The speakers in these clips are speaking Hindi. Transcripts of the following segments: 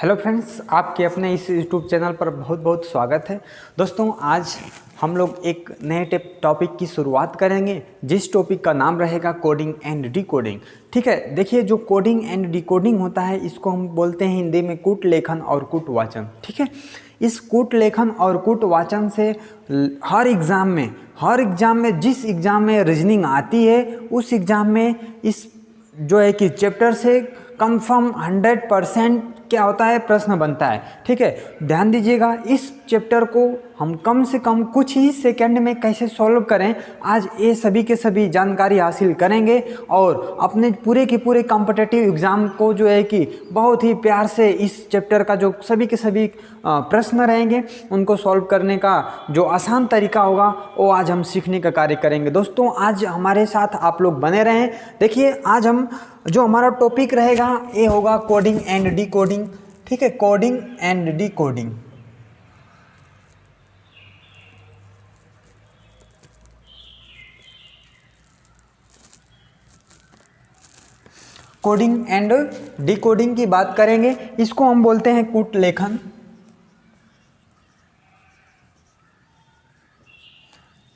हेलो फ्रेंड्स, आपके अपने इस यूट्यूब चैनल पर बहुत बहुत स्वागत है। दोस्तों, आज हम लोग एक नए टॉपिक की शुरुआत करेंगे, जिस टॉपिक का नाम रहेगा कोडिंग एंड डिकोडिंग। ठीक है, देखिए, जो कोडिंग एंड डिकोडिंग होता है इसको हम बोलते हैं हिंदी में कूट लेखन और कूट वाचन। ठीक है, इस कूट लेखन और कूट वाचन से हर एग्ज़ाम में जिस एग्ज़ाम में रीजनिंग आती है उस एग्ज़ाम में इस जो है कि चैप्टर से कंफर्म 100% क्या होता है, प्रश्न बनता है। ठीक है, ध्यान दीजिएगा, इस चैप्टर को हम कम से कम कुछ ही सेकंड में कैसे सॉल्व करें, आज ये सभी के सभी जानकारी हासिल करेंगे और अपने पूरे के पूरे कॉम्पिटिटिव एग्ज़ाम को जो है कि बहुत ही प्यार से इस चैप्टर का जो सभी के सभी प्रश्न रहेंगे उनको सॉल्व करने का जो आसान तरीका होगा वो आज हम सीखने का कार्य करेंगे। दोस्तों, आज हमारे साथ आप लोग बने रहें। देखिए, आज हम जो हमारा टॉपिक रहेगा ये होगा कोडिंग एंड डिकोडिंग। ठीक है, coding and decoding. Coding and decoding की बात करेंगे, इसको हम बोलते हैं कूट लेखन।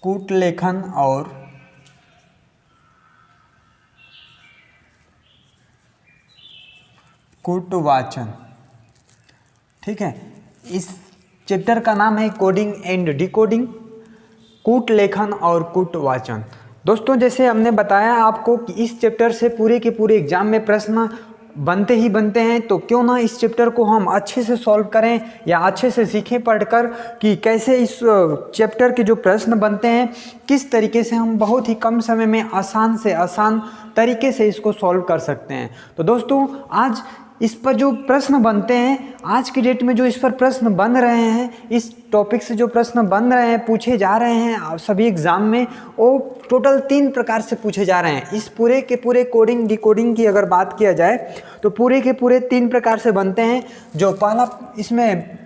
कूट लेखन और कूट वाचन। ठीक है, इस चैप्टर का नाम है कोडिंग एंड डिकोडिंग, कूट लेखन और कूट वाचन। दोस्तों, जैसे हमने बताया आपको कि इस चैप्टर से पूरे के पूरे एग्जाम में प्रश्न बनते ही बनते हैं, तो क्यों ना इस चैप्टर को हम अच्छे से सॉल्व करें या अच्छे से सीखें पढ़कर कि कैसे इस चैप्टर के जो प्रश्न बनते हैं किस तरीके से हम बहुत ही कम समय में आसान से आसान तरीके से इसको सॉल्व कर सकते हैं। तो दोस्तों, आज इस पर जो प्रश्न बनते हैं, आज की डेट में जो इस पर प्रश्न बन रहे हैं, इस टॉपिक से जो प्रश्न बन रहे हैं, पूछे जा रहे हैं सभी एग्ज़ाम में, वो टोटल 3 प्रकार से पूछे जा रहे हैं। इस पूरे के पूरे कोडिंग डिकोडिंग की अगर बात किया जाए तो पूरे के पूरे 3 प्रकार से बनते हैं। जो पहला इसमें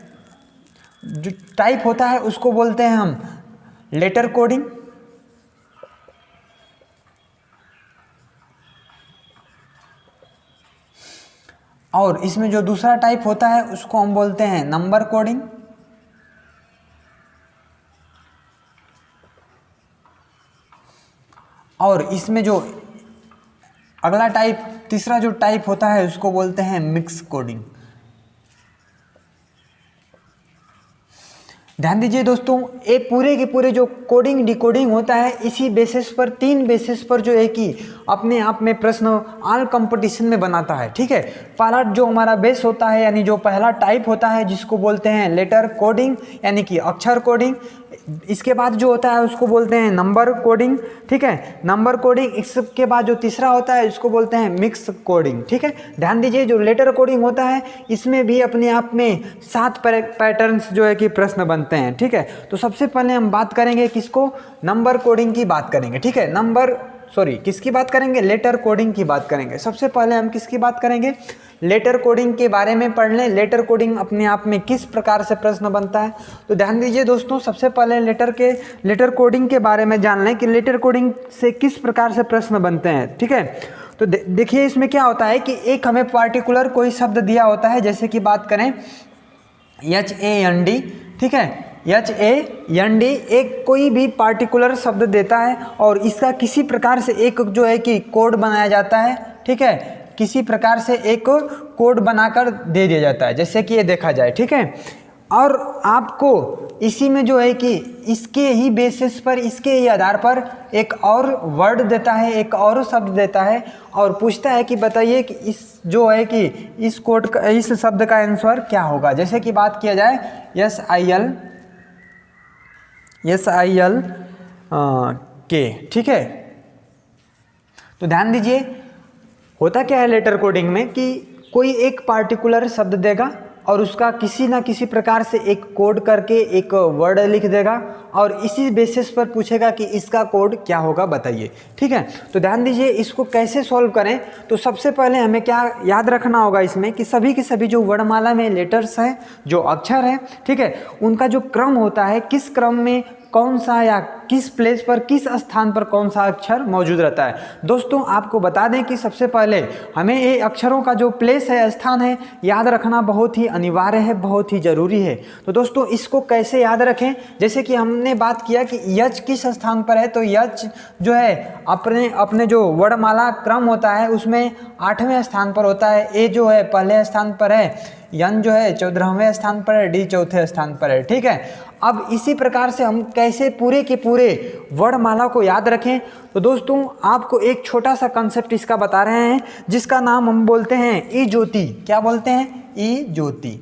जो टाइप होता है उसको बोलते हैं हम लेटर कोडिंग। और इसमें जो दूसरा टाइप होता है उसको हम बोलते हैं नंबर कोडिंग। और इसमें जो अगला टाइप, तीसरा जो टाइप होता है उसको बोलते हैं मिक्स कोडिंग। ध्यान दीजिए दोस्तों, ये पूरे के पूरे जो कोडिंग डिकोडिंग होता है इसी बेसिस पर, 3 बेसिस पर जो है कि अपने आप में प्रश्न ऑल कंपटीशन में बनाता है। ठीक है, पहला जो हमारा बेस होता है यानी जो पहला टाइप होता है जिसको बोलते हैं लेटर कोडिंग यानी कि अक्षर कोडिंग। इसके बाद जो होता है उसको बोलते हैं नंबर कोडिंग। ठीक है, नंबर कोडिंग। इसके बाद जो तीसरा होता है इसको बोलते हैं मिक्स कोडिंग। ठीक है, ध्यान दीजिए, जो लेटर कोडिंग होता है इसमें भी अपने आप में 7 पैटर्न्स जो है कि प्रश्न बनते हैं। ठीक है, तो सबसे पहले हम बात करेंगे किसको, नंबर कोडिंग की बात करेंगे। ठीक है, किसकी बात करेंगे, लेटर कोडिंग की बात करेंगे। सबसे पहले हम किसकी बात करेंगे, लेटर कोडिंग के बारे में पढ़ लें। लेटर कोडिंग अपने आप में किस प्रकार से प्रश्न बनता है, तो ध्यान दीजिए दोस्तों, सबसे पहले लेटर कोडिंग के बारे में जान लें कि लेटर कोडिंग से किस प्रकार से प्रश्न बनते हैं। ठीक है, तो देखिए, इसमें क्या होता है कि एक हमें पार्टिकुलर कोई शब्द दिया होता है, जैसे कि बात करें HAND। ठीक है, HAND एक कोई भी पार्टिकुलर शब्द देता है और इसका किसी प्रकार से एक जो है कि कोड बनाया जाता है। ठीक है, किसी प्रकार से एक कोड बनाकर दे दिया जाता है, जैसे कि ये देखा जाए। ठीक है, और आपको इसी में जो है कि इसके ही बेसिस पर, इसके ही आधार पर एक और वर्ड देता है, एक और शब्द देता है और पूछता है कि बताइए कि इस जो है कि इस कोड का, इस शब्द का आंसर क्या होगा। जैसे कि बात किया जाए SIL के। ठीक है, तो ध्यान दीजिए, होता क्या है लेटर कोडिंग में कि कोई एक पार्टिकुलर शब्द देगा और उसका किसी ना किसी प्रकार से एक कोड करके एक वर्ड लिख देगा और इसी बेसिस पर पूछेगा कि इसका कोड क्या होगा, बताइए। ठीक है, तो ध्यान दीजिए, इसको कैसे सॉल्व करें, तो सबसे पहले हमें क्या याद रखना होगा इसमें कि सभी के सभी जो वर्णमाला में लेटर्स हैं, जो अक्षर हैं, ठीक है, उनका जो क्रम होता है, किस क्रम में कौन सा या किस प्लेस पर, किस स्थान पर कौन सा अक्षर मौजूद रहता है। दोस्तों आपको बता दें कि सबसे पहले हमें ये अक्षरों का जो प्लेस है, स्थान है, याद रखना बहुत ही अनिवार्य है, बहुत ही ज़रूरी है। तो दोस्तों इसको कैसे याद रखें, जैसे कि हमने बात किया कि यच किस स्थान पर है, तो यच जो है अपने जो वर्णमाला क्रम होता है उसमें 8वें स्थान पर होता है, ए जो है पहले स्थान पर है, यन जो है 14वें स्थान पर है, डी चौथे स्थान पर है। ठीक है, अब इसी प्रकार से हम कैसे पूरे के पूरे वर्णमाला को याद रखें, तो दोस्तों आपको एक छोटा सा कंसेप्ट इसका बता रहे हैं जिसका नाम हम बोलते हैं ई ज्योति। क्या बोलते हैं? ई ज्योति।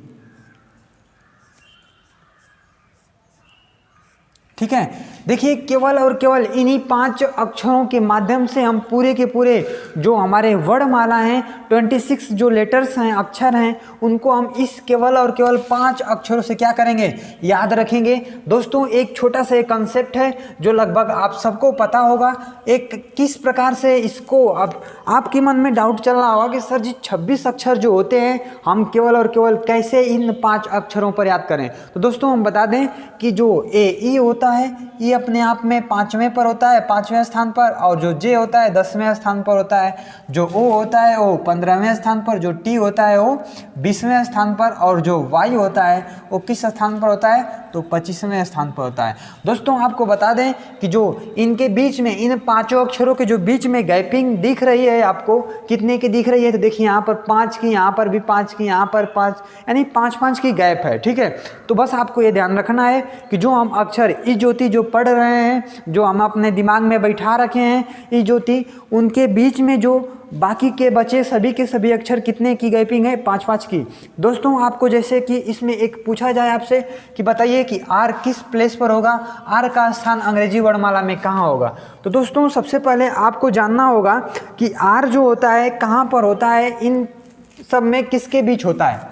ठीक है, देखिए केवल और केवल इन्हीं 5 अक्षरों के माध्यम से हम पूरे के पूरे जो हमारे वर्णमाला हैं, 26 जो लेटर्स हैं, अक्षर हैं, उनको हम इस केवल और केवल 5 अक्षरों से क्या करेंगे? याद रखेंगे। दोस्तों एक छोटा सा एक कंसेप्ट है जो लगभग आप सबको पता होगा। एक किस प्रकार से इसको अब आपके मन में डाउट चल रहा होगा कि सर जी 26 अक्षर जो होते हैं हम केवल और केवल कैसे इन 5 अक्षरों पर याद करें। तो दोस्तों हम बता दें कि जो ए ई होता है ये अपने आप में 5वें पर होता है, 5वें स्थान पर, और जो जे होता है 10वें स्थान पर होता है, जो ओ होता है वो 15वें स्थान पर, जो टी होता है वो 20वें स्थान पर, और जो वाई होता है वो किस स्थान पर होता है? तो 25वें स्थान पर होता है। दोस्तों आपको बता दें कि जो इनके बीच में, इन 5 अक्षरों के जो बीच में गैपिंग दिख रही है आपको, कितने की दिख रही है? तो देखिए यहाँ पर 5 की, यहाँ पर भी 5 की, यहाँ पर 5, यानी 5-5 की गैप है। ठीक है, तो बस आपको ये ध्यान रखना है कि जो हम अक्षर ई ज्योति जो पढ़ रहे हैं, जो हम अपने दिमाग में बैठा रखे हैं ई ज्योति, उनके बीच में जो बाकी के बचे सभी के सभी अक्षर कितने की गैपिंग है? 5-5 की। दोस्तों आपको जैसे कि इसमें एक पूछा जाए आपसे कि बताइए कि आर किस प्लेस पर होगा, आर का स्थान अंग्रेजी वर्णमाला में कहाँ होगा। तो दोस्तों सबसे पहले आपको जानना होगा कि आर जो होता है कहाँ पर होता है, इन सब में किसके बीच होता है।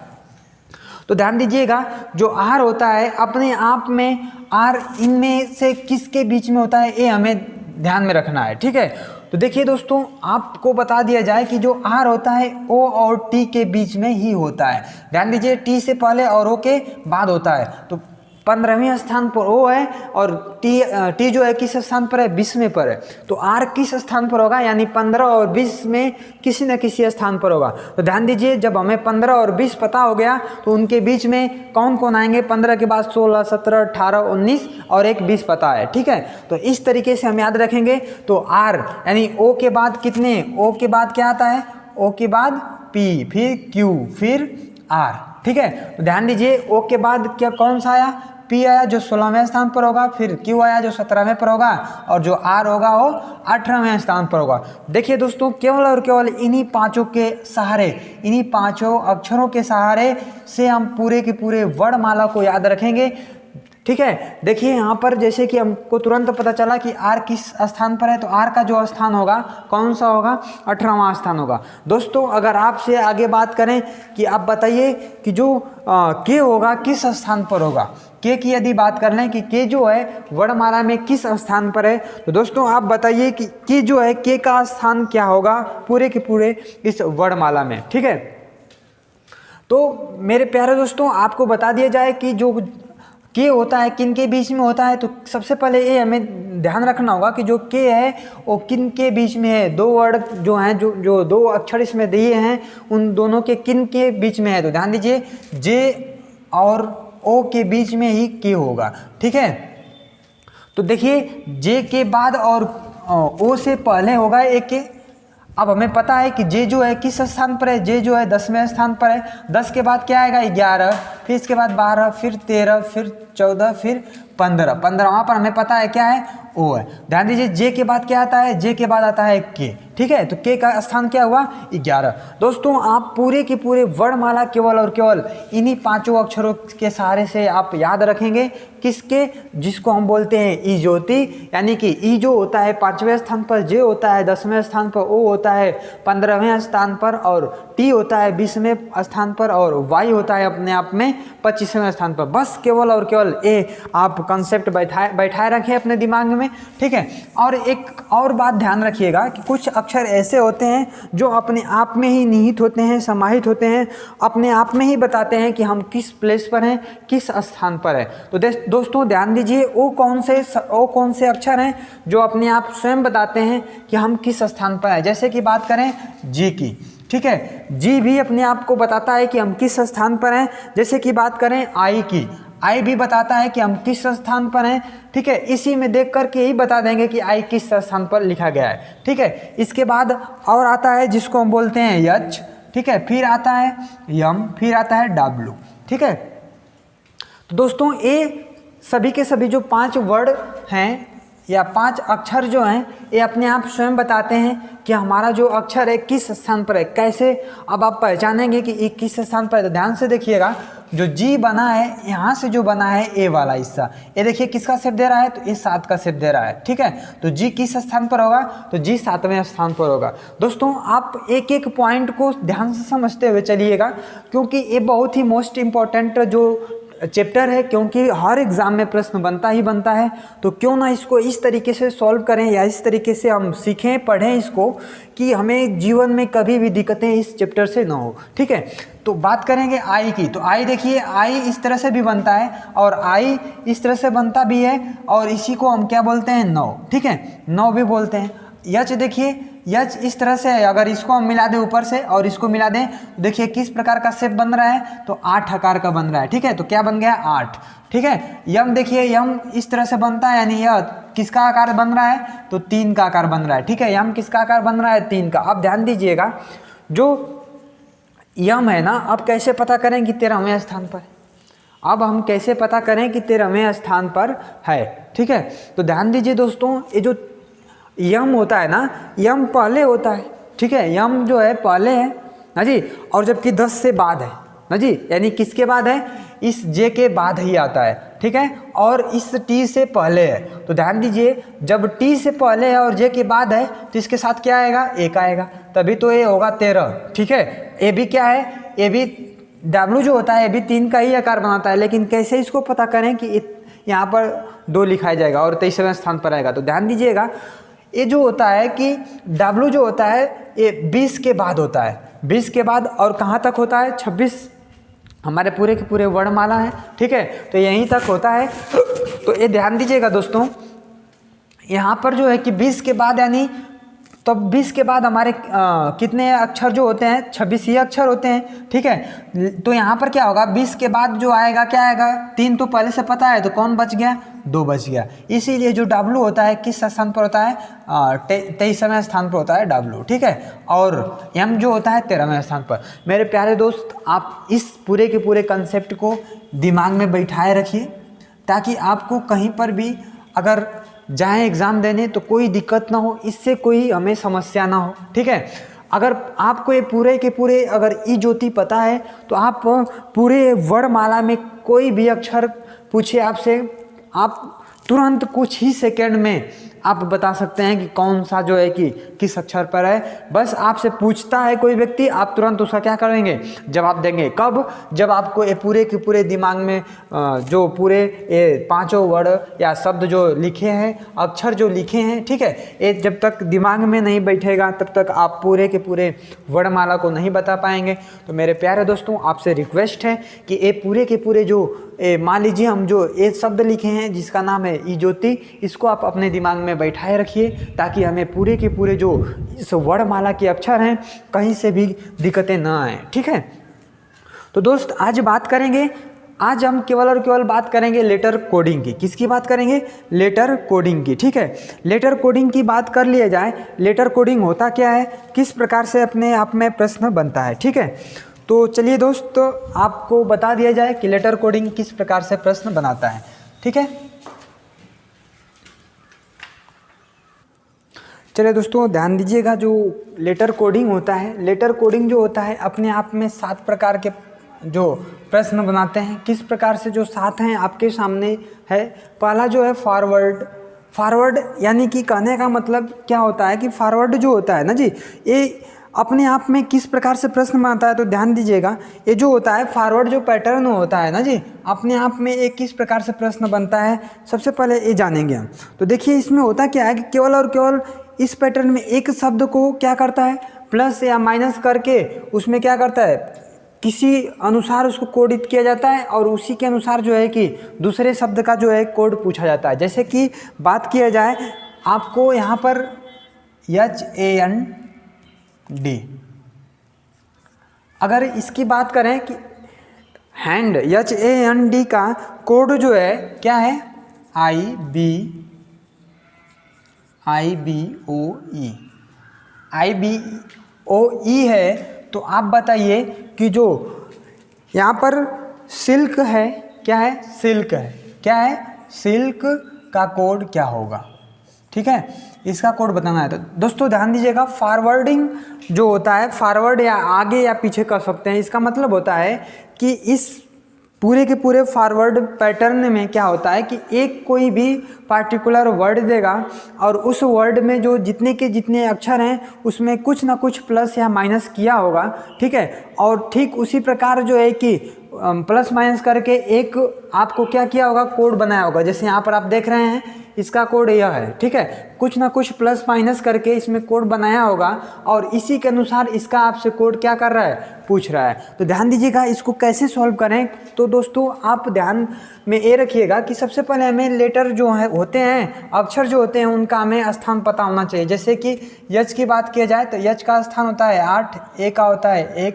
तो ध्यान दीजिएगा, जो आर होता है अपने आप में आर इनमें से किसके बीच में होता है, ये हमें ध्यान में रखना है। ठीक है, तो देखिए दोस्तों आपको बता दिया जाए कि जो आर होता है ओ और टी के बीच में ही होता है। ध्यान दीजिए, टी से पहले और ओ के बाद होता है। तो 15वें स्थान पर ओ है और टी जो है किस स्थान पर है? 20वें पर है। तो आर किस स्थान पर होगा? यानी 15 और 20 में किसी न किसी स्थान पर होगा। तो ध्यान दीजिए, जब हमें 15 और 20 पता हो गया तो उनके बीच में कौन कौन आएंगे? 15 के बाद 16, 17, 18, 19 और एक 20 पता है। ठीक है, तो इस तरीके से हम याद रखेंगे। तो आर यानी ओ के बाद कितने? ओ के बाद क्या आता है? ओ के बाद पी, फिर क्यू, फिर आर। ठीक है, तो ध्यान दीजिए, ओ के बाद क्या कौन सा आया? पी आया जो 16वें स्थान पर होगा, फिर क्यू आया जो 17वें पर होगा, और जो आर होगा वो 18वें स्थान पर होगा। देखिए दोस्तों, केवल और केवल इन्हीं 5 के सहारे, इन्हीं 5 अक्षरों के सहारे से हम पूरे के पूरे वर्णमाला को याद रखेंगे। ठीक है, देखिए यहाँ पर जैसे कि हमको तुरंत पता चला कि आर किस स्थान पर है, तो आर का जो स्थान होगा कौन सा होगा? 18वां स्थान होगा। दोस्तों अगर आपसे आगे बात करें कि आप बताइए कि जो के होगा किस स्थान पर होगा, के की यदि बात कर लें कि के जो है वर्णमाला में किस स्थान पर है, तो दोस्तों आप बताइए कि के जो है के का स्थान क्या होगा पूरे के पूरे इस वर्णमाला में। ठीक है, तो मेरे प्यारे दोस्तों आपको बता दिया जाए कि जो के होता है किन के बीच में होता है। तो सबसे पहले ये हमें ध्यान रखना होगा कि जो के है वो किन के बीच में है। 2 वर्ड जो हैं, जो 2 अक्षर इसमें दिए हैं, उन दोनों के किन के बीच में है। तो ध्यान दीजिए, जे और ओ के बीच में ही के होगा। ठीक है, तो देखिए जे के बाद और ओ से पहले होगा एक के। अब हमें पता है कि जे जो है किस स्थान पर है? जे जो है 10वें स्थान पर है। 10 के बाद क्या आएगा? 11, फिर इसके बाद 12, फिर 13, फिर 14, फिर 15। 15वां पर हमें पता है क्या है? ओ है। ध्यान दीजिए, जे के बाद क्या आता है? जे के बाद आता है के। ठीक है, तो के का स्थान क्या हुआ? 11। दोस्तों आप पूरे के पूरे वर्णमाला केवल और केवल इन्हीं 5 अक्षरों के सहारे से आप याद रखेंगे। किसके? जिसको हम बोलते हैं ई ज्योति। यानी कि ई जो होता है 5वें स्थान पर, जे होता है 10वें स्थान पर, ओ होता है 15वें स्थान पर, और टी होता है 20वें स्थान पर, और वाई होता है अपने आप में 25वें स्थान पर। बस केवल और केवल ये आप कंसेप्ट बैठाए रखें अपने दिमाग में, ठीक है। और एक और बात ध्यान रखिएगा कि कुछ अक्षर ऐसे होते हैं जो अपने आप में ही निहित होते हैं, समाहित होते हैं, अपने आप में ही बताते हैं कि हम किस प्लेस पर हैं, किस स्थान पर है। तो दोस्तों ध्यान दीजिए, वो कौन से अक्षर हैं जो अपने आप स्वयं बताते हैं कि हम किस स्थान पर हैं। जैसे कि बात करें जी की, ठीक है, जी भी अपने आप को बताता है कि हम किस स्थान पर हैं। जैसे कि बात करें आई की, आई भी बताता है कि हम किस स्थान पर हैं, ठीक है। इसी में देख करके ही बता देंगे कि आई किस स्थान पर लिखा गया है, ठीक है। इसके बाद और आता है जिसको हम बोलते हैं यच, ठीक है, फिर आता है यम, फिर आता है डब्लू, ठीक है। तो दोस्तों ये सभी के सभी जो 5 वर्ड हैं या 5 अक्षर जो हैं, ये अपने आप स्वयं बताते हैं कि हमारा जो अक्षर है किस स्थान पर है। कैसे अब आप पहचानेंगे कि ये किस स्थान पर है, तो ध्यान से देखिएगा। जो जी बना है, यहाँ से जो बना है ए वाला हिस्सा, ये देखिए किसका शेप दे रहा है, तो ये 7 का शेप दे रहा है, ठीक है। तो जी किस स्थान पर होगा, तो जी 7वें स्थान पर होगा। दोस्तों आप एक एक पॉइंट को ध्यान से समझते हुए चलिएगा, क्योंकि ये बहुत ही मोस्ट इम्पॉर्टेंट जो चैप्टर है, क्योंकि हर एग्ज़ाम में प्रश्न बनता ही बनता है। तो क्यों ना इसको इस तरीके से सॉल्व करें या इस तरीके से हम सीखें, पढ़ें इसको, कि हमें जीवन में कभी भी दिक्कतें इस चैप्टर से ना हो, ठीक है। तो बात करेंगे आई की, तो आई देखिए, आई इस तरह से भी बनता है और आई इस तरह से बनता भी है, और इसी को हम क्या बोलते हैं, नौ, ठीक है, नौ भी बोलते हैं। यच देखिए, यच इस तरह से है, अगर इसको हम मिला दें ऊपर से और इसको मिला दें, देखिए किस प्रकार का शेप बन रहा है, तो 8 आकार का बन रहा है, ठीक है। तो क्या बन गया, 8, ठीक है। यम देखिए, यम इस तरह से बनता है, यानी यह किसका आकार बन रहा है, तो 3 का आकार बन रहा है, ठीक है। यम किसका आकार बन रहा है, 3 का। अब ध्यान दीजिएगा, जो यम है ना, अब कैसे पता करें कि 13वें स्थान पर, अब हम कैसे पता करें कि 13वें स्थान पर है, ठीक है। तो ध्यान दीजिए दोस्तों, ये जो यम होता है ना, यम पहले होता है, ठीक है, यम जो है पहले है ना जी, और जबकि 10 से बाद है ना जी, यानी किसके बाद है, इस जे के बाद ही आता है, ठीक है, और इस टी से पहले है। तो ध्यान दीजिए, जब टी से पहले है और जे के बाद है, तो इसके साथ क्या आएगा, एक आएगा, तभी तो ये होगा 13, ठीक है। ए भी क्या है, ए भी डब्लू जो होता है, ये भी 3 का ही आकार बनाता है, लेकिन कैसे इसको पता करें कि यहाँ पर 2 लिखाया जाएगा और 23वें स्थान पर आएगा। तो ध्यान दीजिएगा, ये जो होता है कि W जो होता है ये 20 के बाद होता है, 20 के बाद, और कहाँ तक होता है, 26 हमारे पूरे के पूरे वर्णमाला है, ठीक है। तो यहीं तक होता है। तो ये ध्यान दीजिएगा दोस्तों, यहाँ पर जो है कि 20 के बाद, यानी तब 20 के बाद हमारे कितने अक्षर जो होते हैं, 26 ही अक्षर होते हैं, ठीक है। तो यहाँ पर क्या होगा, 20 के बाद जो आएगा क्या आएगा, 3 तो पहले से पता है, तो कौन बच गया, 2 बच गया। इसीलिए जो W होता है किस स्थान पर होता है, 23वें स्थान पर होता है W, ठीक है। और M जो होता है 13वें स्थान पर। मेरे प्यारे दोस्त, आप इस पूरे के पूरे कंसेप्ट को दिमाग में बैठाए रखिए, ताकि आपको कहीं पर भी अगर जाएं एग्ज़ाम देने तो कोई दिक्कत ना हो, इससे कोई हमें समस्या ना हो, ठीक है। अगर आपको ये पूरे के पूरे अगर ई ज्योति पता है, तो आप पूरे वर्णमाला में कोई भी अक्षर पूछिए आपसे, आप तुरंत कुछ ही सेकंड में आप बता सकते हैं कि कौन सा जो है कि किस अक्षर पर है। बस आपसे पूछता है कोई व्यक्ति, आप तुरंत उसका क्या करेंगे, जवाब देंगे। कब, जब आपको ये पूरे के पूरे दिमाग में जो पूरे ये 5 वर्ड या शब्द जो लिखे हैं, अक्षर जो लिखे हैं, ठीक है, ये जब तक दिमाग में नहीं बैठेगा तब तक आप पूरे के पूरे वर्णमाला को नहीं बता पाएंगे। तो मेरे प्यारे दोस्तों, आपसे रिक्वेस्ट है कि ये पूरे के पूरे जो मान लीजिए हम जो ये शब्द लिखे हैं जिसका नाम है ई ज्योति, इसको आप अपने दिमाग में बैठाए रखिए, ताकि हमें पूरे के पूरे जो इस वर्णमाला के अक्षर हैं कहीं से भी दिक्कतें ना आए, ठीक है। तो दोस्त आज बात करेंगे, आज हम केवल और केवल बात करेंगे लेटर कोडिंग की। किसकी बात करेंगे, लेटर कोडिंग की, ठीक है। लेटर कोडिंग की बात कर लिया जाए, लेटर कोडिंग होता क्या है, किस प्रकार से अपने आप में प्रश्न बनता है, ठीक है। तो चलिए दोस्त, आपको बता दिया जाए कि लेटर कोडिंग किस प्रकार से प्रश्न बनाता है, ठीक है। चलिए दोस्तों, ध्यान दीजिएगा, जो लेटर कोडिंग होता है, लेटर कोडिंग जो होता है अपने आप में 7 प्रकार के जो प्रश्न बनाते हैं। किस प्रकार से, जो 7 हैं आपके सामने है। पहला जो है फॉरवर्ड, फॉरवर्ड यानी कि कहने का मतलब क्या होता है कि फॉरवर्ड जो होता है ना जी, ये अपने आप में किस प्रकार से प्रश्न बनता है, तो ध्यान दीजिएगा, ये जो होता है फॉरवर्ड जो पैटर्न होता है ना जी, अपने आप में एक किस प्रकार से प्रश्न बनता है, सबसे पहले ये जानेंगे हम। तो देखिए इसमें होता क्या है कि केवल और केवल इस पैटर्न में एक शब्द को क्या करता है, प्लस या माइनस करके उसमें क्या करता है, किसी अनुसार उसको कोडित किया जाता है और उसी के अनुसार जो है कि दूसरे शब्द का जो है कोड पूछा जाता है। जैसे कि बात किया जाए, आपको यहाँ पर HAND, अगर इसकी बात करें कि हैंड HAND का कोड जो है क्या है, IBOE है। तो आप बताइए कि जो यहाँ पर सिल्क है, क्या है, सिल्क है, क्या है, सिल्क का कोड क्या होगा, ठीक है, इसका कोड बताना है। तो दोस्तों ध्यान दीजिएगा, फॉरवर्डिंग जो होता है, फॉरवर्ड या आगे या पीछे कर सकते हैं, इसका मतलब होता है कि इस पूरे के पूरे फॉरवर्ड पैटर्न में क्या होता है कि एक कोई भी पार्टिकुलर वर्ड देगा और उस वर्ड में जो जितने के जितने अक्षर हैं उसमें कुछ ना कुछ प्लस या माइनस किया होगा, ठीक है। और ठीक उसी प्रकार जो है कि प्लस माइनस करके एक आपको क्या किया होगा, कोड बनाया होगा। जैसे यहाँ पर आप देख रहे हैं, इसका कोड यह है, ठीक है, कुछ ना कुछ प्लस माइनस करके इसमें कोड बनाया होगा और इसी के अनुसार इसका आपसे कोड क्या कर रहा है, पूछ रहा है। तो ध्यान दीजिएगा इसको कैसे सॉल्व करें। तो दोस्तों आप ध्यान में ये रखिएगा कि सबसे पहले हमें लेटर जो है होते हैं, अक्षर जो होते हैं, उनका हमें स्थान पता होना चाहिए। जैसे कि यच की बात किया जाए तो यच का स्थान होता है 8, ए का होता है 1,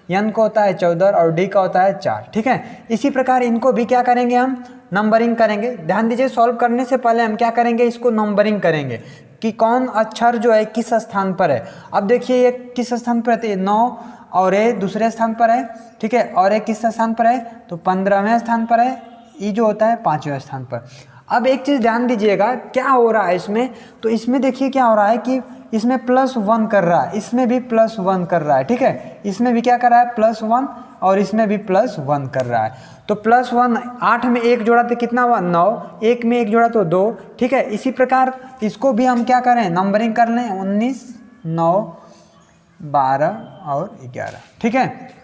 एन का होता है 14 और डी का होता है 4, ठीक है। इसी प्रकार इनको भी क्या करेंगे, हम नंबरिंग करेंगे। ध्यान दीजिए, सॉल्व करने से पहले हम क्या करेंगे, इसको नंबरिंग करेंगे कि कौन अक्षर जो है किस स्थान पर है। अब देखिए ये किस स्थान पर है, 9 और ये दूसरे स्थान पर है, ठीक है, और ये किस स्थान पर है, तो 15वें स्थान पर है, ये जो होता है 5वें स्थान पर। अब एक चीज़ ध्यान दीजिएगा क्या हो रहा है इसमें, तो इसमें देखिए क्या हो रहा है कि इसमें +1 कर रहा है, इसमें भी +1 कर रहा है, ठीक है, इसमें भी क्या कर रहा है, +1 और इसमें भी +1 कर रहा है। तो +1, 8 में 1 जोड़ा तो कितना हुआ, 9, 1 में 1 जोड़ा तो 2, ठीक है। इसी प्रकार इसको भी हम क्या करें, नंबरिंग कर लें, 19, 9, 12 और 11, ठीक है।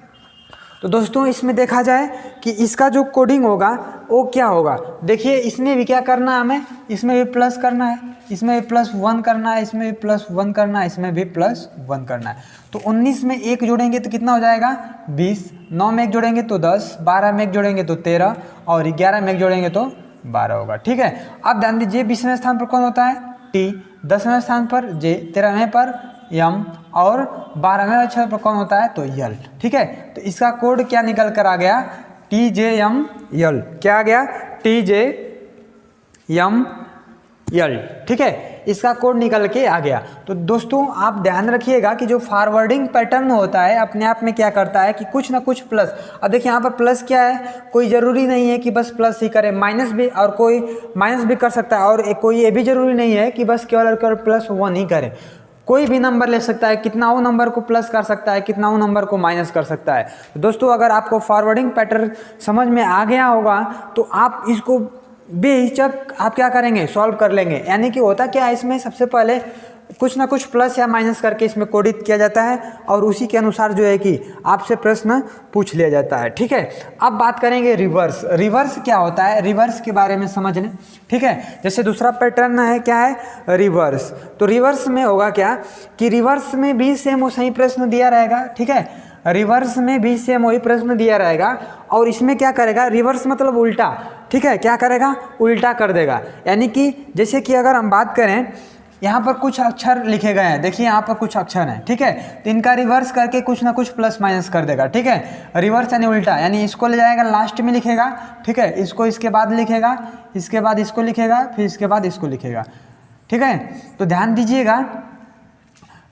तो दोस्तों इसमें देखा जाए कि इसका जो कोडिंग होगा वो क्या होगा, देखिए इसमें भी क्या करना है हमें, इसमें भी प्लस करना है, इसमें भी +1 करना है, इसमें भी +1 करना है, इसमें भी +1 करना है। तो 19 में 1 जोड़ेंगे तो कितना हो जाएगा, 20, 9 में 1 जोड़ेंगे तो 10, 12 में 1 जोड़ेंगे तो 13 और 11 में 1 जोड़ेंगे तो 12 होगा, ठीक है। अब ध्यान दीजिए 20वें स्थान पर कौन होता है, T, 10वें स्थान पर J, 13वें पर M और 12वें अक्षर पर कौन होता है, तो L, ठीक है। तो इसका कोड क्या निकल कर आ गया, TJML, क्या आ गया, TJML, ठीक है, इसका कोड निकल के आ गया। तो दोस्तों आप ध्यान रखिएगा कि जो फॉरवर्डिंग पैटर्न होता है अपने आप में क्या करता है कि कुछ ना कुछ प्लस, अब देखिए यहाँ पर प्लस क्या है, कोई ज़रूरी नहीं है कि बस प्लस ही करे, माइनस भी, और कोई माइनस भी कर सकता है, और कोई ये भी ज़रूरी नहीं है कि बस केवल और केवल +1 ही करे। कोई भी नंबर ले सकता है, कितना वो नंबर को प्लस कर सकता है, कितना वो नंबर को माइनस कर सकता है। तो दोस्तों अगर आपको फॉरवर्डिंग पैटर्न समझ में आ गया होगा तो आप इसको बेहिचक आप क्या करेंगे, सॉल्व कर लेंगे। यानी कि होता क्या है, इसमें सबसे पहले कुछ ना कुछ प्लस या माइनस करके इसमें कोडित किया जाता है और उसी के अनुसार जो है कि आपसे प्रश्न पूछ लिया जाता है, ठीक है। अब बात करेंगे रिवर्स। रिवर्स क्या होता है, रिवर्स के बारे में समझ लें, ठीक है। जैसे दूसरा पैटर्न है, क्या है, रिवर्स। तो रिवर्स में होगा क्या कि रिवर्स में भी सेम वही प्रश्न दिया रहेगा, ठीक है, रिवर्स में भी सेम वही प्रश्न दिया रहेगा और इसमें क्या करेगा, रिवर्स मतलब उल्टा, ठीक है, क्या करेगा, उल्टा कर देगा। यानी कि जैसे कि अगर हम बात करें, यहाँ पर कुछ अक्षर लिखे गए हैं, देखिए यहाँ पर कुछ अक्षर हैं, ठीक है, तो इनका रिवर्स करके कुछ ना कुछ प्लस माइनस कर देगा, ठीक है। रिवर्स यानी उल्टा, यानी इसको ले जाएगा लास्ट में लिखेगा, ठीक है, इसको इसके बाद लिखेगा, इसके बाद इसको लिखेगा, फिर इसके बाद इसको लिखेगा, ठीक है। तो ध्यान दीजिएगा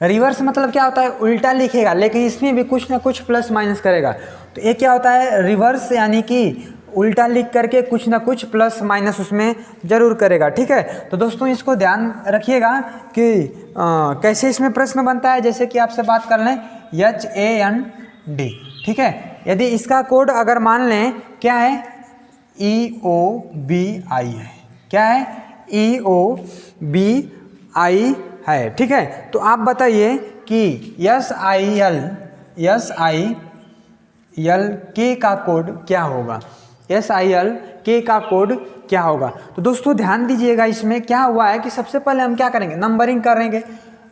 रिवर्स मतलब क्या होता है, उल्टा लिखेगा, लेकिन इसमें भी कुछ ना कुछ प्लस माइनस करेगा। तो ये क्या होता है, रिवर्स यानी कि उल्टा लिख करके कुछ ना कुछ प्लस माइनस उसमें जरूर करेगा, ठीक है। तो दोस्तों इसको ध्यान रखिएगा कि कैसे इसमें प्रश्न बनता है। जैसे कि आपसे बात कर लें HAND, ठीक है, यदि इसका कोड अगर मान लें क्या है, EOBI है, क्या है, EOBI है, ठीक है। तो आप बताइए कि SIL K का कोड क्या होगा, SIL K का कोड क्या होगा। तो दोस्तों ध्यान दीजिएगा, इसमें क्या हुआ है कि सबसे पहले हम क्या करेंगे, नंबरिंग करेंगे,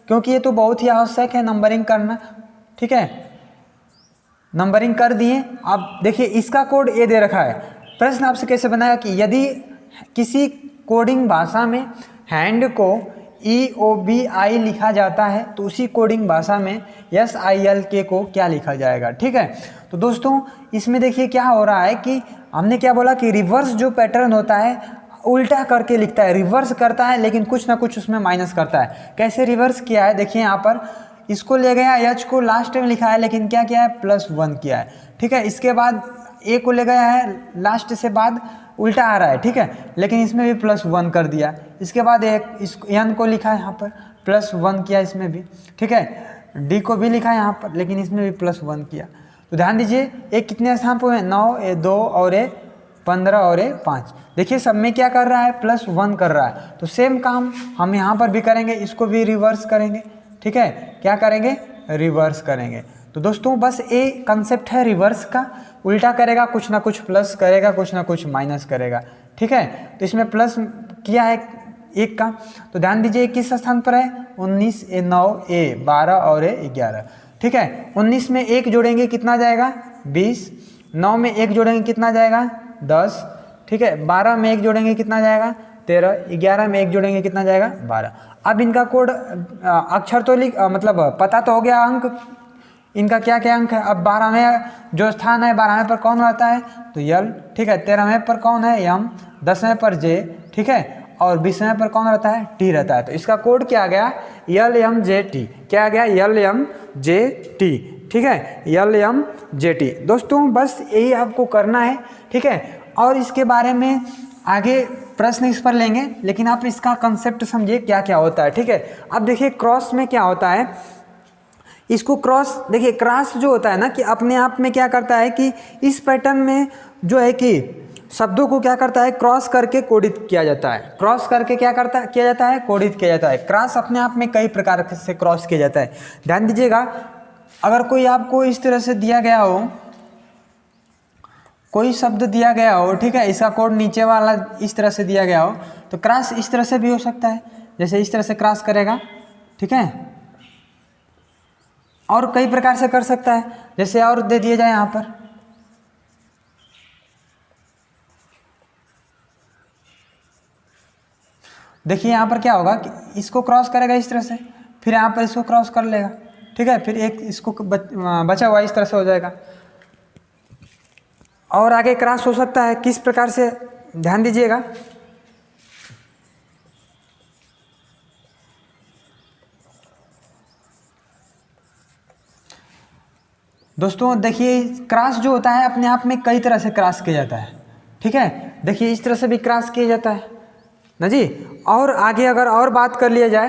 क्योंकि ये तो बहुत ही आवश्यक है नंबरिंग करना। ठीक है, नंबरिंग कर दिए। अब देखिए इसका कोड ये दे रखा है, प्रश्न आपसे कैसे बनाया कि यदि किसी कोडिंग भाषा में हैंड को EOBI लिखा जाता है तो उसी कोडिंग भाषा में SILK को क्या लिखा जाएगा। ठीक है, तो दोस्तों इसमें देखिए क्या हो रहा है कि हमने क्या बोला कि रिवर्स जो पैटर्न होता है उल्टा करके लिखता है, रिवर्स करता है लेकिन कुछ ना कुछ उसमें माइनस करता है। कैसे रिवर्स किया है, देखिए यहाँ पर इसको ले गया, H को लास्ट में लिखा है लेकिन क्या किया है, +1 किया है। ठीक है, इसके बाद A को ले गया है लास्ट से बाद उल्टा आ रहा है। ठीक है, लेकिन इसमें भी +1 कर दिया। इसके बाद इस N को लिखा है यहाँ पर +1 किया इसमें भी। ठीक है, D को भी लिखा है यहाँ पर लेकिन इसमें भी +1 किया। तो ध्यान दीजिए ये कितने स्थान पर है, 9, ये 2 और ये 15 और ये 5। देखिए सब में क्या कर रहा है, +1 कर रहा है। तो सेम काम हम यहाँ पर भी करेंगे, इसको भी रिवर्स करेंगे। ठीक है, क्या करेंगे, रिवर्स करेंगे। तो दोस्तों बस ये कंसेप्ट है रिवर्स का, उल्टा करेगा कुछ ना कुछ प्लस करेगा, कुछ ना कुछ माइनस करेगा। ठीक है, तो इसमें प्लस किया है 1 का, तो ध्यान दीजिए किस स्थान पर है, 19, ए 9, ए 12 और ए 11। ठीक है, 19 में 1 जोड़ेंगे कितना जाएगा, 20, 9 में 1 जोड़ेंगे कितना जाएगा, 10। ठीक है, 12 में 1 जोड़ेंगे कितना जाएगा, 13, 11 में 1 जोड़ेंगे कितना जाएगा, 12। अब इनका कोड अक्षर तो मतलब पता तो हो गया अंक, इनका क्या क्या अंक है। अब 12वें जो स्थान है, 12वें पर कौन रहता है, तो L। ठीक है, 13वें पर कौन है, M, 10वें पर J। ठीक है, और 20वें पर कौन रहता है, T रहता है। तो इसका कोड क्या आ गया, LMJT। क्या आ गया, LMJT। ठीक है, LMJT। दोस्तों बस यही आपको करना है। ठीक है, और इसके बारे में आगे प्रश्न इस पर लेंगे, लेकिन आप इसका कंसेप्ट समझिए क्या क्या होता है। ठीक है, अब देखिए क्रॉस में क्या होता है, इसको क्रॉस देखिए, क्रॉस जो होता है ना कि अपने आप में क्या करता है कि इस पैटर्न में जो है कि शब्दों को क्या करता है, क्रॉस करके कोडित किया जाता है। क्रॉस करके क्या किया जाता है, कोडित किया जाता है। क्रॉस अपने आप में कई प्रकार से क्रॉस किया जाता है। ध्यान दीजिएगा, अगर कोई आपको इस तरह से दिया गया हो, कोई शब्द दिया गया हो, ठीक है, इसका कोड नीचे वाला इस तरह से दिया गया हो, तो क्रॉस इस तरह से भी हो सकता है, जैसे इस तरह से क्रॉस करेगा। ठीक है, और कई प्रकार से कर सकता है, जैसे और दे दिया जाए यहाँ पर, देखिए यहाँ पर क्या होगा कि इसको क्रॉस करेगा इस तरह से, फिर यहाँ पर इसको क्रॉस कर लेगा। ठीक है, फिर एक इसको बचा हुआ इस तरह से हो जाएगा, और आगे क्रॉस हो सकता है किस प्रकार से, ध्यान दीजिएगा। दोस्तों देखिए क्रॉस जो होता है अपने आप में कई तरह से क्रॉस किया जाता है। ठीक है, देखिए इस तरह से भी क्रॉस किया जाता है ना जी। और आगे अगर और बात कर लिया जाए,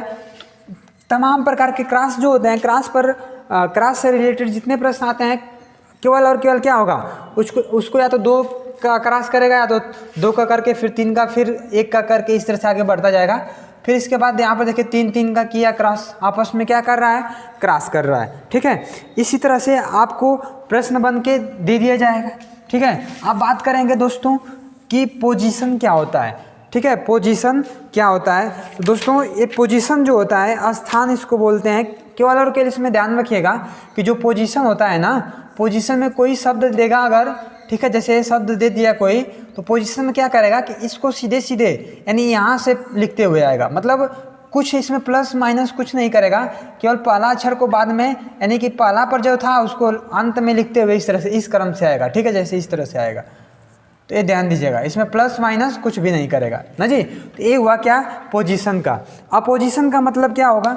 तमाम प्रकार के क्रॉस जो होते हैं, क्रॉस से रिलेटेड जितने प्रश्न आते हैं, केवल और केवल क्या होगा, उसको या तो 2 का क्रॉस करेगा, या तो 2 का करके फिर 3 का, फिर 1 का करके इस तरह से आगे बढ़ता जाएगा। फिर इसके बाद यहाँ पर देखिए 3 का किया क्रॉस, आपस में क्या कर रहा है, क्रॉस कर रहा है। ठीक है, इसी तरह से आपको प्रश्न बन के दे दिया जाएगा। ठीक है, अब बात करेंगे दोस्तों कि पोजीशन क्या होता है। ठीक है, पोजीशन क्या होता है, तो दोस्तों ये पोजीशन जो होता है, स्थान इसको बोलते हैं। केवल और केवल इसमें ध्यान रखिएगा कि जो पोजीशन होता है ना, पोजीशन में कोई शब्द देगा अगर, ठीक है, जैसे शब्द दे दिया कोई, तो पोजीशन में क्या करेगा कि इसको सीधे सीधे यानी यहाँ से लिखते हुए आएगा, मतलब कुछ इसमें प्लस माइनस कुछ नहीं करेगा, केवल पहला अक्षर को बाद में, यानी कि पहला पर जो था उसको अंत में लिखते हुए इस तरह से, इस क्रम से आएगा। ठीक है, जैसे इस तरह से आएगा, तो ये ध्यान दीजिएगा, इसमें प्लस माइनस कुछ भी नहीं करेगा ना जी। तो ये हुआ क्या, पोजीशन का। अपोजिशन का मतलब क्या होगा,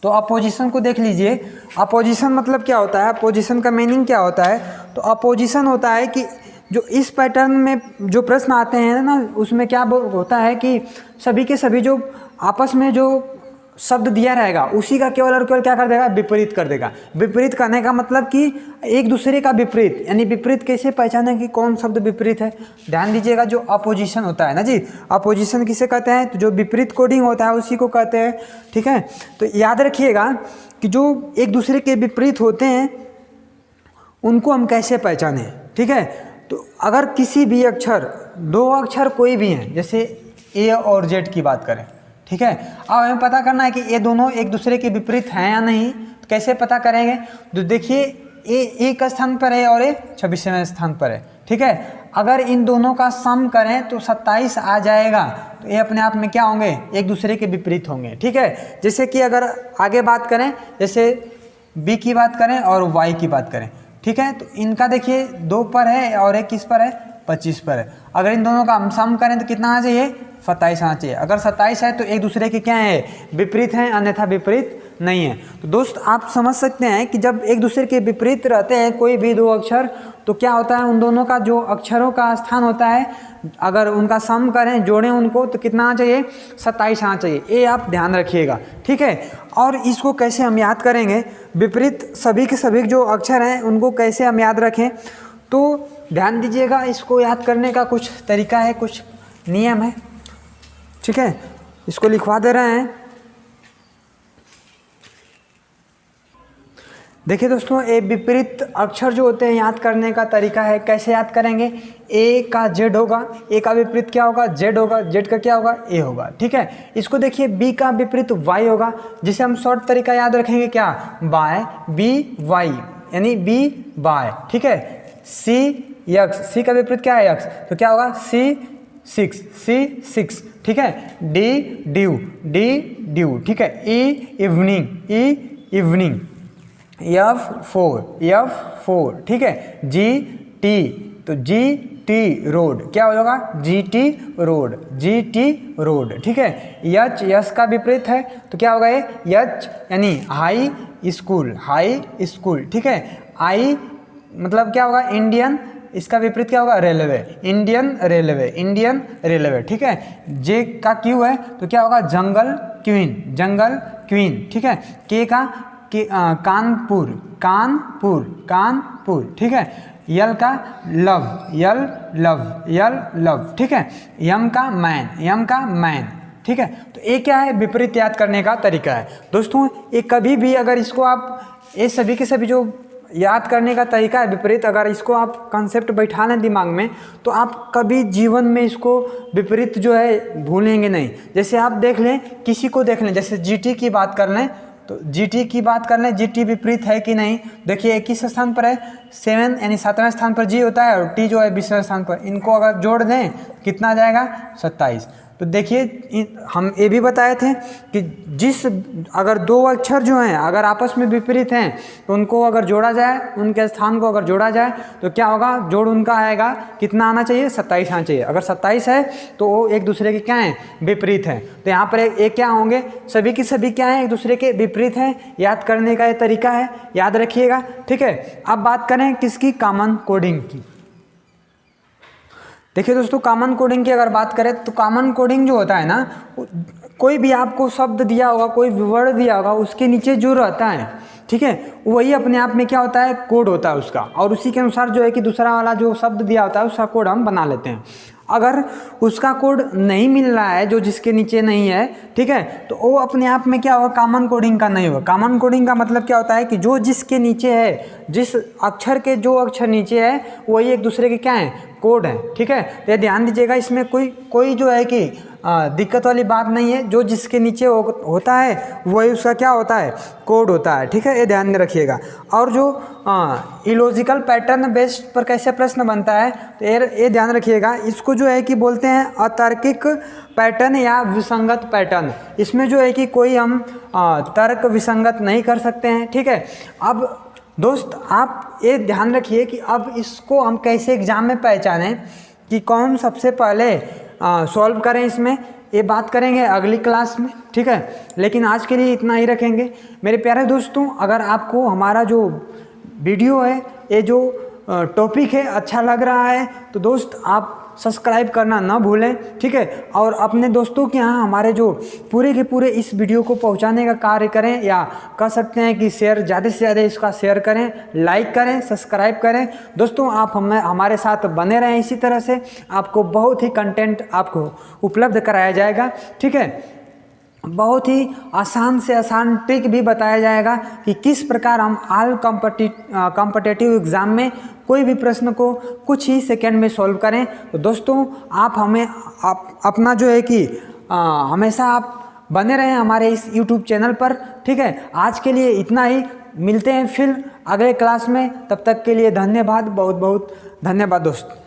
तो अपोजिशन को देख लीजिए। अपोजिशन मतलब क्या होता है, अपोजिशन का मीनिंग क्या होता है, तो अपोजिशन होता है कि जो इस पैटर्न में जो प्रश्न आते हैं ना, उसमें क्या होता है कि सभी के सभी जो आपस में जो शब्द दिया रहेगा उसी का केवल और केवल क्या कर देगा, विपरीत कर देगा। विपरीत करने का मतलब कि एक दूसरे का विपरीत, यानी विपरीत कैसे पहचाने कि कौन शब्द विपरीत है। ध्यान दीजिएगा, जो अपोजिशन होता है ना जी, अपोजिशन किसे कहते हैं, तो जो विपरीत कोडिंग होता है उसी को कहते हैं। ठीक है, तो याद रखिएगा कि जो एक दूसरे के विपरीत होते हैं उनको हम कैसे पहचाने। ठीक है, तो अगर किसी भी अक्षर, दो अक्षर कोई भी हैं, जैसे ए और जेड की बात करें, ठीक है, अब हमें पता करना है कि ये दोनों एक दूसरे के विपरीत हैं या नहीं। तो कैसे पता करेंगे, तो देखिए ए एक स्थान पर है और ए 26वें स्थान पर है। ठीक है, अगर इन दोनों का सम करें तो 27 आ जाएगा, तो ये अपने आप में क्या होंगे, एक दूसरे के विपरीत होंगे। ठीक है, जैसे कि अगर आगे बात करें, जैसे बी की बात करें और वाई की बात करें, ठीक है, तो इनका देखिए 2 पर है और एक किस पर है, 25 पर है। अगर इन दोनों का हम सम करें तो कितना आना चाहिए, 27 आना चाहिए। अगर 27 है तो एक दूसरे के क्या है, विपरीत हैं, अन्यथा विपरीत नहीं है। तो दोस्त आप समझ सकते हैं कि जब एक दूसरे के विपरीत रहते हैं कोई भी दो अक्षर, तो क्या होता है, उन दोनों का जो अक्षरों का स्थान होता है, अगर उनका सम करें, जोड़ें उनको, तो कितना आना चाहिए, 27 आना चाहिए। ये आप ध्यान रखिएगा। ठीक है, और इसको कैसे हम याद करेंगे, विपरीत सभी के सभी जो अक्षर हैं उनको कैसे हम याद रखें, तो ध्यान दीजिएगा, इसको याद करने का कुछ तरीका है, कुछ नियम है। ठीक है, इसको लिखवा दे रहे हैं। देखिए दोस्तों, ये विपरीत अक्षर जो होते हैं याद करने का तरीका है। कैसे याद करेंगे, ए का जेड होगा, ए का विपरीत क्या होगा, जेड होगा, जेड का क्या होगा, ए होगा। ठीक है, इसको देखिए बी का विपरीत वाई होगा, जिसे हम शॉर्ट तरीका याद रखेंगे क्या, बाय, बी वाई, यानी बी बाय। ठीक है, सी यक्स, सी का विपरीत क्या है, यक्स, तो क्या होगा, सी सिक्स। ठीक है, डी ड्यू। ठीक है, ई इवनिंग, एफ फोर। ठीक है, जी टी, तो जी टी रोड क्या होगा, जी टी रोड। ठीक है, यच का विपरीत है तो क्या होगा, ये यच यानी हाई स्कूल। ठीक है, आई मतलब क्या होगा, इंडियन, इसका विपरीत क्या होगा, रेलवे, इंडियन रेलवे। ठीक है, जे का क्यू है तो क्या होगा, जंगल क्वीन। ठीक है, के का कानपुर। ठीक है, यल का लव। ठीक है, यम का मैन। ठीक है, तो ये क्या है, विपरीत याद करने का तरीका है। दोस्तों ये कभी भी अगर इसको आप, ये सभी के सभी जो याद करने का तरीका है विपरीत, अगर इसको आप कंसेप्ट बैठा लें दिमाग में, तो आप कभी जीवन में इसको विपरीत जो है भूलेंगे नहीं। जैसे आप देख लें, किसी को देख लें, जैसे जीटी की बात कर लें, तो जीटी की बात कर लें, जीटी विपरीत है कि नहीं, देखिए 21 स्थान पर है, 7 यानी 7वें स्थान पर जी होता है और टी जो है 20वें स्थान पर, इनको अगर जोड़ दें कितना आ जाएगा, 27। तो देखिए हम ये भी बताए थे कि अगर दो अक्षर जो हैं अगर आपस में विपरीत हैं तो उनको अगर जोड़ा जाए, उनके स्थान को अगर जोड़ा जाए तो क्या होगा, जोड़ उनका आएगा, कितना आना चाहिए, 27 आना चाहिए। अगर 27 है तो वो एक दूसरे के क्या हैं, विपरीत हैं। तो यहाँ पर एक क्या होंगे, सभी के सभी क्या हैं, एक दूसरे के विपरीत हैं। याद करने का ये तरीका है, याद रखिएगा। ठीक है, अब बात करें किसकी, कॉमन कोडिंग की। देखिए दोस्तों, कॉमन कोडिंग की अगर बात करें तो कॉमन कोडिंग जो होता है ना, कोई भी आपको शब्द दिया होगा, कोई वर्ड दिया होगा, उसके नीचे जो रहता है, ठीक है, वही अपने आप में क्या होता है, कोड होता है उसका, और उसी के अनुसार जो है कि दूसरा वाला जो शब्द दिया होता है उसका कोड हम बना लेते हैं। अगर उसका कोड नहीं मिल रहा है, जो जिसके नीचे नहीं है, ठीक है, तो वो अपने आप में क्या होगा, कॉमन कोडिंग का नहीं होगा। कॉमन कोडिंग का मतलब क्या होता है कि जो जिसके नीचे है, जिस अक्षर के जो अक्षर नीचे है वही एक दूसरे के क्या है, कोड है। ठीक है, तो ये ध्यान दीजिएगा, इसमें कोई जो है कि दिक्कत वाली बात नहीं है। जो जिसके नीचे होता है वही उसका क्या होता है, कोड होता है। ठीक है, ये ध्यान में रखिएगा। और जो इलॉजिकल पैटर्न बेस्ड पर कैसे प्रश्न बनता है, तो ये ध्यान रखिएगा, इसको जो है कि बोलते हैं अतार्किक पैटर्न या विसंगत पैटर्न। इसमें जो है कि कोई हम तर्क विसंगत नहीं कर सकते हैं। ठीक है, अब दोस्त आप ये ध्यान रखिए कि अब इसको हम कैसे एग्जाम में पहचानें कि कौन सबसे पहले सॉल्व करें, इसमें ये बात करेंगे अगली क्लास में। ठीक है, लेकिन आज के लिए इतना ही रखेंगे। मेरे प्यारे दोस्तों, अगर आपको हमारा जो वीडियो है, ये जो टॉपिक है अच्छा लग रहा है, तो दोस्त आप सब्सक्राइब करना ना भूलें, ठीक है। और अपने दोस्तों के यहाँ हमारे जो पूरे के पूरे इस वीडियो को पहुँचाने का कार्य करें, या कह सकते हैं कि शेयर, ज़्यादा से ज़्यादा इसका शेयर करें, लाइक करें, सब्सक्राइब करें। दोस्तों आप हमारे साथ बने रहें, इसी तरह से आपको बहुत ही कंटेंट आपको उपलब्ध कराया जाएगा, ठीक है। बहुत ही आसान से आसान ट्रिक भी बताया जाएगा कि किस प्रकार हम ऑल कॉम्पिटिटिव एग्ज़ाम में कोई भी प्रश्न को कुछ ही सेकंड में सॉल्व करें। तो दोस्तों आप अपना जो है कि हमेशा आप बने रहें हमारे इस YouTube चैनल पर, ठीक है। आज के लिए इतना ही, मिलते हैं फिर अगले क्लास में, तब तक के लिए धन्यवाद, बहुत बहुत धन्यवाद दोस्त।